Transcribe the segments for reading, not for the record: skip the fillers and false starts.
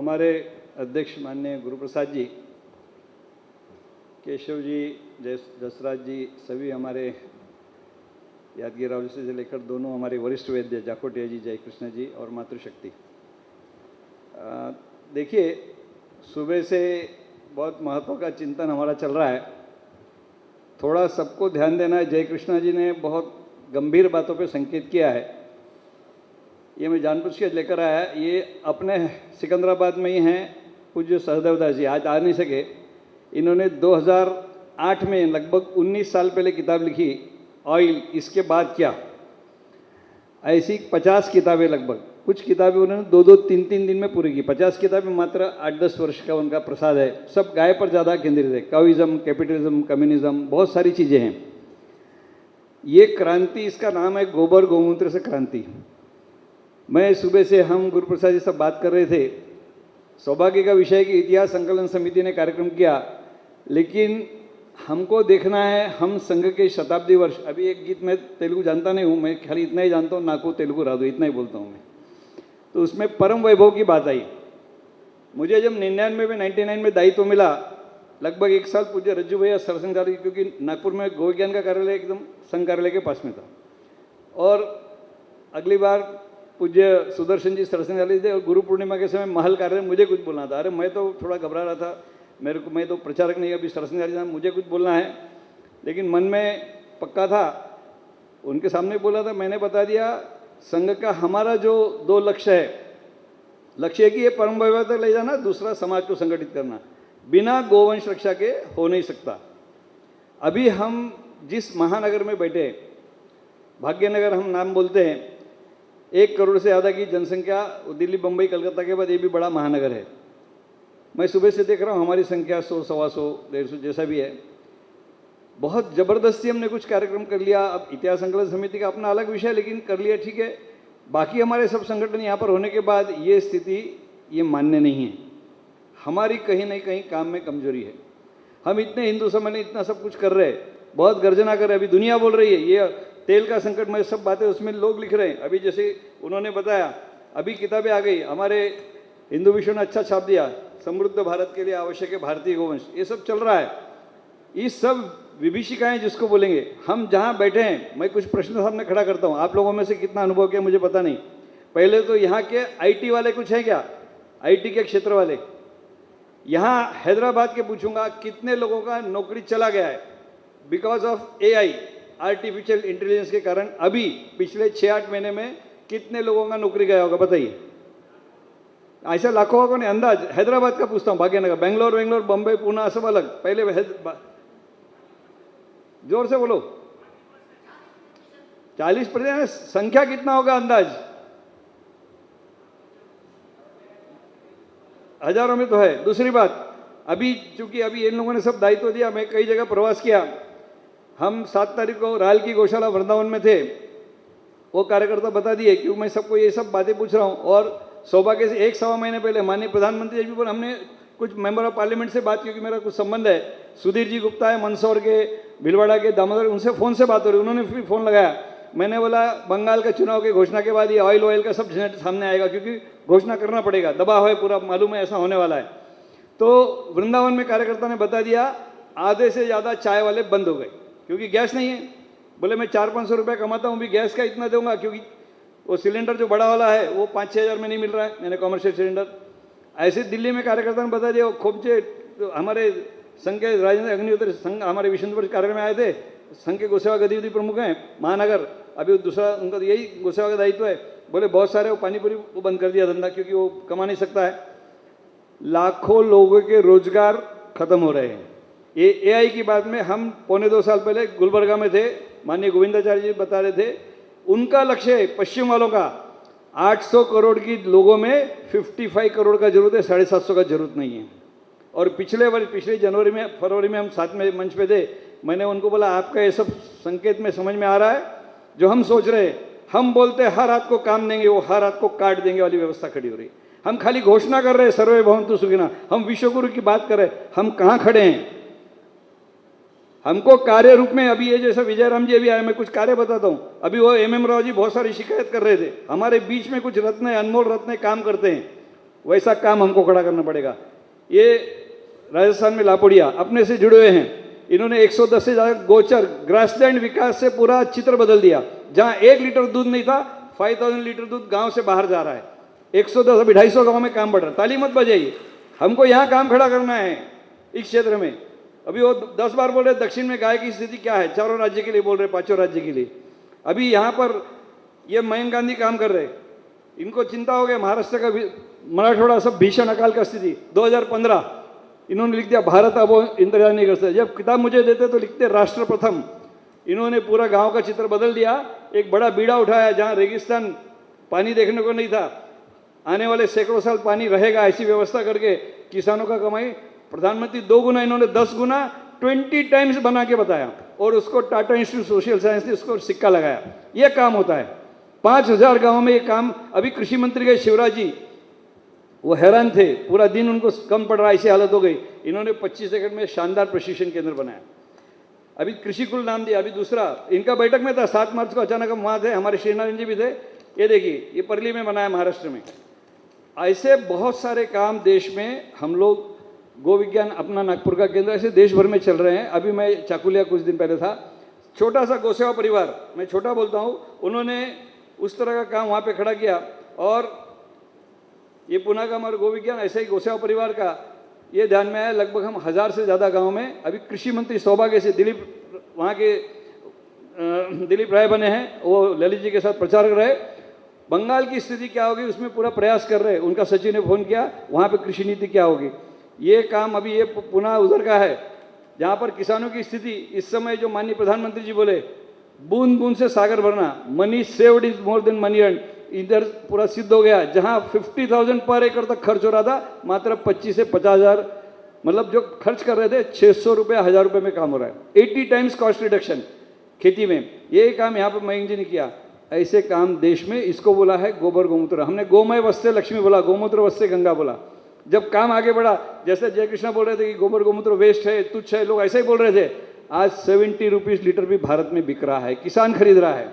हमारे अध्यक्ष माननीय गुरुप्रसाद जी, केशव जी, जसराज जी, सभी हमारे यादगिरी राव जी से लेकर दोनों हमारे वरिष्ठ वैद्य जाकोटिया जी, जय कृष्ण जी और मातृशक्ति। देखिए, सुबह से बहुत महत्व का चिंतन हमारा चल रहा है। थोड़ा सबको ध्यान देना है। जय कृष्णा जी ने बहुत गंभीर बातों पे संकेत किया है। ये मैं जानबूझ के लेकर आया। ये अपने सिकंदराबाद में ही हैं पूज्य सहदेव दास जी, आज आ नहीं सके। इन्होंने 2008 में लगभग 19 साल पहले किताब लिखी, ऑयल इसके बाद क्या। ऐसी 50 किताबें लगभग, कुछ किताबें उन्होंने 2-2, 3-3 दिन में पूरी की। 50 किताबें मात्र 8-10 वर्ष का उनका प्रसाद है। सब गाय पर ज़्यादा केंद्रित है। काउइज्म, कैपिटलिज्म, कम्युनिज्म, बहुत सारी चीज़ें हैं। ये क्रांति, इसका नाम है गोबर गौमूत्र से क्रांति। मैं सुबह से हम गुरुप्रसाद जी सब बात कर रहे थे। सौभाग्य का विषय कि इतिहास संकलन समिति ने कार्यक्रम किया, लेकिन हमको देखना है हम संघ के शताब्दी वर्ष। अभी एक गीत मैं तेलुगु जानता नहीं हूँ, मैं खाली इतना ही जानता हूँ, नाको तेलुगु राधो, इतना ही बोलता हूँ मैं। तो उसमें परम वैभव की बात आई। मुझे जब 99 में दायित्व मिला, लगभग 1 साल पूज्य रज्जू भैया सरसंघ चालू, क्योंकि नागपुर में गो विज्ञान का कार्यालय एकदम संघ कार्यालय के पास में था। और अगली बार पूज्य सुदर्शन जी सरसंघ चालू थे और गुरु पूर्णिमा के समय महल कार्यालय मुझे कुछ बोलना था। अरे मैं तो थोड़ा घबरा रहा था, मैं तो प्रचारक नहीं, अभी सरसंघ चालू, मुझे कुछ बोलना है, लेकिन मन में पक्का था। उनके सामने बोला था, मैंने बता दिया संघ का हमारा जो 2 लक्ष्य है। लक्ष्य है कि ये परम वैभव तक ले जाना, दूसरा समाज को संगठित करना। बिना गोवंश रक्षा के हो नहीं सकता। अभी हम जिस महानगर में बैठे, भाग्यनगर हम नाम बोलते हैं, 1 करोड़ से ज़्यादा की जनसंख्या, दिल्ली, बम्बई, कलकत्ता के बाद ये भी बड़ा महानगर है। मैं सुबह से देख रहा हूँ हमारी संख्या 100, 125, 150 जैसा भी है। बहुत ज़बरदस्ती हमने कुछ कार्यक्रम कर लिया। अब इतिहास संकलन समिति का अपना अलग विषय, लेकिन कर लिया, ठीक है। बाकी हमारे सब संगठन यहाँ पर होने के बाद ये स्थिति ये मान्य नहीं है। हमारी कहीं ना कहीं काम में कमजोरी है। हम इतने हिंदू समाज में इतना सब कुछ कर रहे हैं, बहुत गर्जना कर रहे हैं। अभी दुनिया बोल रही है ये तेल का संकट में, सब बातें उसमें लोग लिख रहे हैं। अभी जैसे उन्होंने बताया, अभी किताबें आ गई, हमारे हिंदू विश्व ने अच्छा छाप दिया, समृद्ध भारत के लिए आवश्यक है भारतीय गोवंश, ये सब चल रहा है। ये सब विभीषिकाएं जिसको बोलेंगे। हम जहाँ बैठे हैं, मैं कुछ प्रश्न सामने खड़ा करता हूँ, आप लोगों में से कितना अनुभव किया मुझे पता नहीं। पहले तो यहाँ के आईटी वाले कुछ हैं क्या, आईटी के क्षेत्र वाले? यहाँ हैदराबाद के पूछूंगा, कितने लोगों का नौकरी चला गया है because of AI, artificial intelligence के कारण? अभी पिछले 6-8 महीने में कितने लोगों का नौकरी गया होगा बताइए? ऐसा लाखों का नहीं, अंदाज। हैदराबाद का पूछता हूँ, भाग्यनगर, बेंगलोर, बम्बई, पुणे, सब अलग। पहले जोर से बोलो। 40%। संख्या कितना होगा अंदाज? हजारों में तो है। दूसरी बात, अभी चूंकि अभी इन लोगों ने सब दायित्व दिया, मैं कई जगह प्रवास किया। हम 7 तारीख को राल की गौशाला वृंदावन में थे। वो कार्यकर्ता बता दिए, क्यों मैं सबको ये सब बातें पूछ रहा हूँ। और सौभाग्य से 1-1.25 महीने पहले माननीय प्रधानमंत्री जी पर हमने कुछ मेंबर ऑफ पार्लियामेंट से बात, क्योंकि मेरा कुछ संबंध है, सुधीर जी गुप्ता है मंदसौर के, भीलवाड़ा के, दामोदर, उनसे फ़ोन से बात हो रही। उन्होंने फिर फ़ोन लगाया। मैंने बोला बंगाल का चुनाव की घोषणा के बाद ये ऑयल का सब झंझट सामने आएगा, क्योंकि घोषणा करना पड़ेगा, दबाव है पूरा, मालूम है ऐसा होने वाला है। तो वृंदावन में कार्यकर्ता ने बता दिया, आधे से ज़्यादा चाय वाले बंद हो गए, क्योंकि गैस नहीं है। बोले मैं 400-500 रुपये कमाता हूँ, भी गैस का इतना दूंगा, क्योंकि वो सिलेंडर जो बड़ा वाला है वो 5-6 हज़ार में नहीं मिल रहा है, मैंने कॉमर्शियल सिलेंडर। ऐसे दिल्ली में कार्यकर्ता ने बता दिया। वो खोपचे तो हमारे संघ के राजेंद्र अग्निहोत्री संघ हमारे विष्णुपुर कार्यालय में आए थे, संघ के गोसेवा गतिविधि प्रमुख हैं महानगर। अभी दूसरा उनका यही गोसेवा का दायित्व है। बोले बहुत सारे वो पानीपुरी वो बंद कर दिया धंधा, क्योंकि वो कमा नहीं सकता है। लाखों लोगों के रोजगार खत्म हो रहे हैं। ये एआई की बात में हम 1.25-2 साल पहले गुलबर्गा में थे, माननीय गोविंदाचार्य जी बता रहे थे, उनका लक्ष्य है पश्चिम वालों का 800 करोड़ की लोगों में 55 करोड़ का जरूरत है, 750 का जरूरत नहीं है। और पिछले जनवरी में, फरवरी में हम साथ में मंच पे थे। मैंने उनको बोला, आपका ये सब संकेत में समझ में आ रहा है जो हम सोच रहे हैं? हम बोलते हर रात को काम देंगे, वो हर रात को काट देंगे वाली व्यवस्था खड़ी हो रही। हम खाली घोषणा कर रहे हैं सर्वे भवन्तु सुखिनः, हम विश्वगुरु की बात कर रहे हैं। हम कहाँ खड़े हैं? हमको कार्य रूप में, अभी ये जैसा विजयराम जी अभी आए, मैं कुछ कार्य बताता हूँ। अभी वो MM राव जी बहुत सारी शिकायत कर रहे थे। हमारे बीच में कुछ रत्न, अनमोल रत्न काम करते हैं, वैसा काम हमको खड़ा करना पड़ेगा। ये राजस्थान में लापोड़िया अपने से जुड़े हुए हैं, इन्होंने 110 से ज़्यादा गोचर ग्रासलैंड विकास से पूरा चित्र बदल दिया। जहाँ 1 लीटर दूध नहीं था, 5000 लीटर दूध गांव से बाहर जा रहा है। 110 अभी 250 गांव में काम बढ़ रहा है। ताली मत बजाइए, हमको यहाँ काम खड़ा करना है इस क्षेत्र में। अभी वो 10 बार बोल रहे दक्षिण में गाय की स्थिति क्या है, 4 राज्य के लिए बोल रहे, 5 राज्य के लिए। अभी यहाँ पर ये मयंक गांधी काम कर रहे, इनको चिंता हो गया महाराष्ट्र का मराठवाड़ा सब भीषण अकाल का स्थिति। 2015 इन्होंने लिख दिया भारत अब इंतजार नहीं कर सकता। जब किताब मुझे देते तो लिखते राष्ट्र प्रथम। इन्होंने पूरा गांव का चित्र बदल दिया। एक बड़ा बीड़ा उठाया, जहां रेगिस्तान पानी देखने को नहीं था, आने वाले सैकड़ों साल पानी रहेगा, ऐसी व्यवस्था करके किसानों का कमाई प्रधानमंत्री 2 गुना, इन्होंने 10 गुना 20 टाइम्स बना के बताया। और उसको टाटा इंस्टीट्यूट सोशल साइंस ने उसको सिक्का लगाया। ये काम होता है 5000 गाँव में ये काम। अभी कृषि मंत्री गए शिवराज जी, वो हैरान थे, पूरा दिन उनको कम पड़ रहा, ऐसी हालत हो गई। इन्होंने 25 सेकंड में शानदार प्रशिक्षण केंद्र बनाया। अभी कृषि कुल नाम दिया। अभी दूसरा इनका बैठक में था 7 मार्च को, अचानक हम वहाँ थे, हमारे श्रीनारायण जी भी थे। ये देखिए, ये परली में बनाया महाराष्ट्र में। ऐसे बहुत सारे काम देश में हम लोग, गो विज्ञान अपना नागपुर का केंद्र, ऐसे देश भर में चल रहे हैं। अभी मैं चाकुलिया कुछ दिन पहले था, छोटा सा गोसेवा परिवार, मैं छोटा बोलता हूँ, उन्होंने उस तरह का काम वहाँ पे खड़ा किया। और ये पुणे का हमारा गो विज्ञान, ऐसे ही गोसेवा परिवार का ये ध्यान में आया। लगभग हम 1000 से ज़्यादा गांव में, अभी कृषि मंत्री सौभाग्य से दिलीप, वहाँ के दिलीप राय बने हैं, वो ललित जी के साथ प्रचार कर रहे। बंगाल की स्थिति क्या होगी उसमें पूरा प्रयास कर रहे हैं। उनका सचिव ने फोन किया, वहाँ पे कृषि नीति क्या होगी। ये काम अभी ये पुणे उधर का है, जहाँ पर किसानों की स्थिति इस समय, जो माननीय प्रधानमंत्री जी बोले, बूंद बूंद से सागर भरना, money saved is more than money earn, इधर पूरा सिद्ध हो गया। जहां 50,000 पर एकड़ तक खर्च हो रहा था, मात्र 25 से 50,000, मतलब जो खर्च कर रहे थे 600 रुपये 1000 रुपये में काम हो रहा है। 80 टाइम्स कॉस्ट रिडक्शन खेती में। ये काम यहाँ पर मयंक जी ने किया। ऐसे काम देश में, इसको बोला है गोबर गोमूत्र। हमने गोमय वस्ते लक्ष्मी बोला, गोमूत्र वस्ते गंगा बोला। जब काम आगे बढ़ा, जैसे जय कृष्णा बोल रहे थे कि गोबर गोमूत्र वेस्ट है, तुच्छ है, लोग ऐसे ही बोल रहे थे। आज 70 रुपीज़ लीटर भी भारत में बिक रहा है, किसान खरीद रहा है।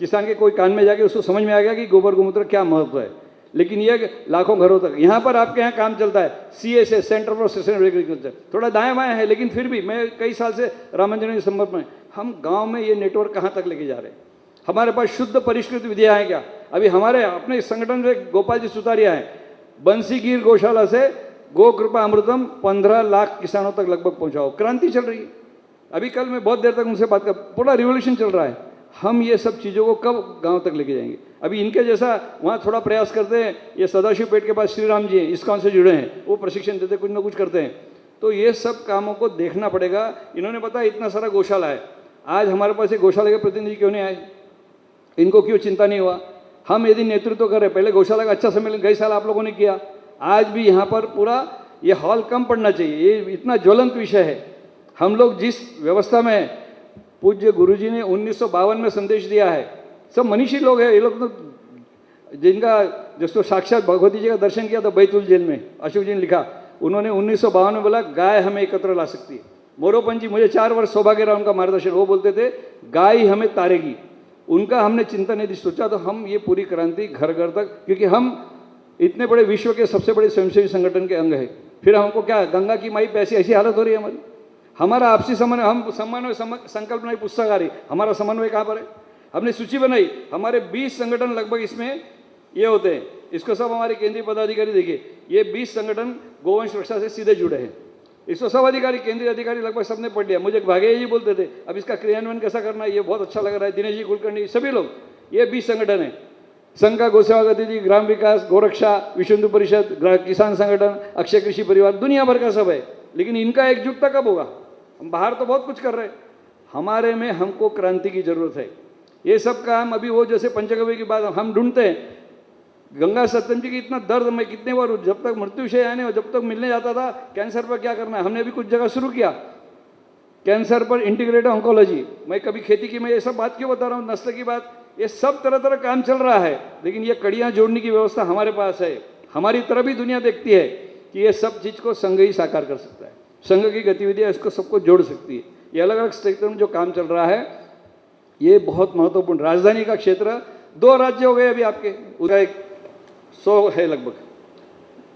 किसान के कोई कान में जाके उसको समझ में आ गया कि गोबर गोमूत्र क्या महत्व है। लेकिन ये लाखों घरों तक, यहाँ पर आपके यहाँ काम चलता है, CSA, centre for sustainable agriculture, थोड़ा दाएं बाएं है, लेकिन फिर भी मैं कई साल से रामांजन के संपर्क में, हम गांव में ये नेटवर्क कहाँ तक लेके जा रहे हैं। हमारे पास शुद्ध परिष्कृत विधियाँ हैं क्या। अभी हमारे अपने संगठन से गोपाल जी सुतारिया हैं, बंसीगिर गौशाला से गो कृपा अमृतम 15 लाख किसानों तक लगभग पहुँचाओ। क्रांति चल रही है। अभी कल मैं बहुत देर तक उनसे बात कर, पूरा रिवोल्यूशन चल रहा है। हम ये सब चीज़ों को कब गांव तक लेके जाएंगे। अभी इनके जैसा वहाँ थोड़ा प्रयास करते हैं। ये सदाशिव पेट के पास श्री राम जी हैं, इस्कॉन से जुड़े हैं, वो प्रशिक्षण देते, कुछ ना कुछ करते हैं। तो ये सब कामों को देखना पड़ेगा। इन्होंने बताया इतना सारा गौशाला है, आज हमारे पास ये गौशाला के प्रतिनिधि क्यों नहीं आए, इनको क्यों चिंता नहीं हुआ। हम यदि नेतृत्व कर रहे, पहले गौशाला का अच्छा सम्मेलन गए साल आप लोगों ने किया, आज भी यहाँ पर पूरा ये हॉल कम पड़ना चाहिए। ये इतना ज्वलंत विषय है। हम लोग जिस व्यवस्था में, पूज्य गुरुजी ने 1952 में संदेश दिया है, सब मनीषी लोग हैं ये लोग, तो जिनका जिसको साक्षात भगवती जी का दर्शन किया था बैतूल जेल में, अशोक जी ने लिखा, उन्होंने 1952 में बोला गाय हमें एकत्र ला सकती है। मोरोपंत जी, मुझे 4 वर्ष सौभाग्य रहा उनका मार्गदर्शन, वो बोलते थे गाय ही हमें तारेगी। उनका हमने चिंतन यदि सोचा तो हम ये पूरी क्रांति घर घर तक, क्योंकि हम इतने बड़े विश्व के सबसे बड़े स्वयंसेवी संगठन के अंग है, फिर हमको क्या गंगा की माई पैसी, ऐसी हालत हो रही है हमारी। हमारा आपसी समन्वय, हम समन्वय संकल्प नहीं पुस्तक आ रही, हमारा समन्वय कहाँ पर है। हमने सूची बनाई, हमारे 20 संगठन लगभग इसमें ये होते हैं, इसको सब हमारे केंद्रीय पदाधिकारी देखिए, ये 20 संगठन गोवंश रक्षा से सीधे जुड़े हैं। इसको सब अधिकारी, केंद्रीय अधिकारी लगभग सबने पढ़ लिया। मुझे भाग्य जी बोलते थे अब इसका क्रियान्वयन कैसा करना है, ये बहुत अच्छा लग रहा है, दिनेश जी कुलकर्णी, सभी लोग, ये 20 संगठन है। संघ का गोसेवा गतिविधि, ग्राम विकास, गोरक्षा, विश्व हिंदू परिषद, किसान संगठन, अक्षय कृषि परिवार, दुनिया भर का सब है। लेकिन इनका एकजुटता कब होगा। हम बाहर तो बहुत कुछ कर रहे हैं, हमारे में हमको क्रांति की जरूरत है। ये सब काम अभी वो जैसे पंचगव्य की बात हम ढूंढते हैं, गंगा सत्यम जी की इतना दर्द, मैं कितने बार जब तक मृत्युशय आने और जब तक मिलने जाता था, कैंसर पर क्या करना है, हमने अभी कुछ जगह शुरू किया, कैंसर पर इंटीग्रेटेड ऑन्कोलॉजी। मैं कभी खेती की, मैं ये सब बात क्यों बता रहा हूँ, नस्ल की बात, ये सब तरह तरह काम चल रहा है। लेकिन ये कड़ियाँ जोड़ने की व्यवस्था हमारे पास है। हमारी तरह भी दुनिया देखती है कि ये सब चीज़ को संघ ही साकार कर सकता है, संघ की गतिविधियाँ इसको सबको जोड़ सकती है। ये अलग अलग क्षेत्र में जो काम चल रहा है ये बहुत महत्वपूर्ण। राजधानी का क्षेत्र 2 राज्य हो गए अभी आपके, उसका एक 100 है लगभग,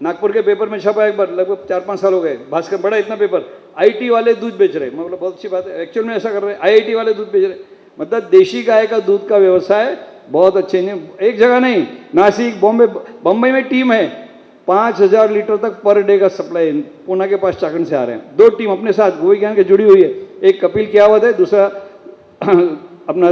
नागपुर के पेपर में छपा एक बार, लगभग 4-5 साल हो गए, भास्कर बड़ा इतना पेपर, आईटी वाले दूध बेच रहे, मतलब बहुत अच्छी बात है, एक्चुअल में ऐसा कर रहे हैं, आईआईटी वाले दूध बेच रहे, मतलब देशी गाय का दूध का व्यवसाय बहुत अच्छे ने, एक जगह नहीं, नासिक, बम्बई में टीम है, 5,000 लीटर तक पर डे का सप्लाई पूना के पास चाकन से आ रहे हैं, 2 टीम अपने साथ गोवी ज्ञान के जुड़ी हुई है, एक कपिल कियावत है, दूसरा अपना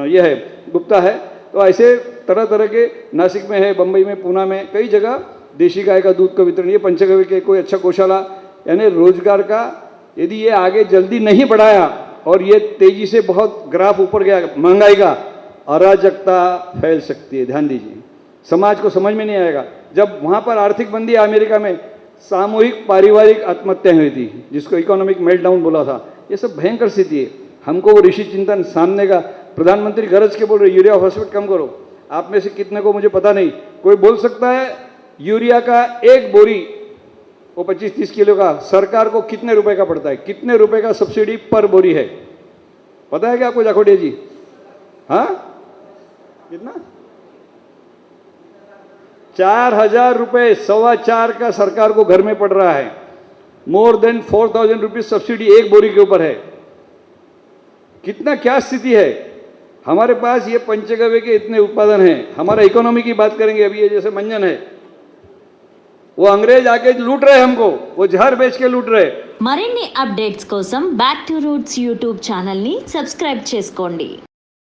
यह है गुप्ता है। तो ऐसे तरह तरह के नासिक में है, बम्बई में, पूना में, कई जगह देशी गाय का दूध का वितरण, ये पंचगव्य के कोई अच्छा गौशाला, यानी रोजगार का यदि ये आगे जल्दी नहीं बढ़ाया और ये तेजी से बहुत ग्राफ ऊपर गया महंगाई का, अराजकता फैल सकती है, ध्यान दीजिए, समाज को समझ में नहीं आएगा। जब वहाँ पर आर्थिक मंदी अमेरिका में सामूहिक पारिवारिक आत्महत्याएं हुई थी, जिसको इकोनॉमिक मेल्टडाउन बोला था, ये सब भयंकर स्थिति है। हमको वो ऋषि चिंतन सामने का प्रधानमंत्री गरज के बोल रहे यूरिया फॉस्फेट कम करो, आप में से कितने को मुझे पता नहीं, कोई बोल सकता है यूरिया का एक बोरी वो 25-30 किलो का सरकार को कितने रुपए का पड़ता है, कितने रुपए का सब्सिडी पर बोरी है, पता है क्या आपको जाखोड़िया जी? हाँ, कितना? 4,000 रुपये, 4.25 का सरकार को घर में पड़ रहा है, मोर देन 4,000 रुपीज सब्सिडी एक बोरी के ऊपर है। कितना क्या स्थिति है हमारे पास, ये पंचगव्य के इतने उत्पादन हैं। हमारा इकोनॉमी की बात करेंगे, अभी ये जैसे मंजन है, वो अंग्रेज आके लूट रहे हमको, वो जहर बेच के लूट रहे। మరిన్ని అప్డేట్స్ కోసం back to roots YouTube channel ని సబ్స్క్రైబ్ చేసుకోండి।